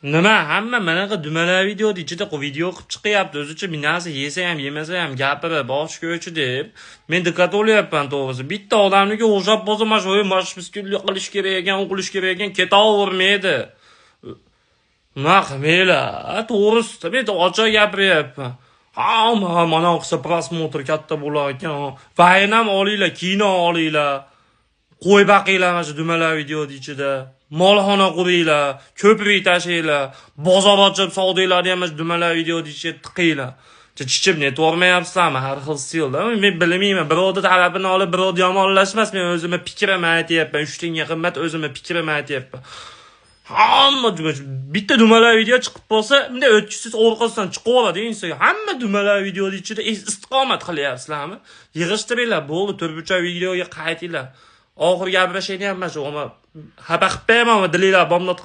Nima hamma manaqa dumaloq videoni ichida video qilib chiqyapti. O'zicha bir narsa yesa ham yemasa ham gapirib bosh ko'chi deb. Men diqqat olyapman to'g'risi. Bitta odamniga o'xshab bo'lsa mana shu mashg'ulot qilish kerak ekan, o'qilish kerak ekan, ketavermaydi. Nima qilmaylar? To'g'risi, men ochiq gapiryapman. Ha, mana qilsa prosmotr katta bo'lar ekan. Vaynam olinglar, kino olinglar. Qo'y baqinglar mana shu dumaloq videoni ichida. Molxona quringlar, ko'prik tashinglar, bozor ochib savdolarni ham dumaloq videoni ichiga tiqinglar. Chichib netvormayapsizlarmi har xil stilda? Men bilmayman, birovni talabini olib birovni yomonlashmas, men o'zimni fikrimni aytyapman. 3 tanga qimmat o'zimni fikrimni aytyapman. Hamma bitta dumaloq video chiqib bo'lsa, bunday o'tkisiz orqasidan chiqaveradi inson. Hamma dumaloq videoni ichida istiqomat qilyapsizlarmi? Yig'ishtiringlar, bo'ldi, turbucha videoga qaytinglar. Oxirgi gaplashayapman shu, xabar qilib bermayman, dilinglar bomdod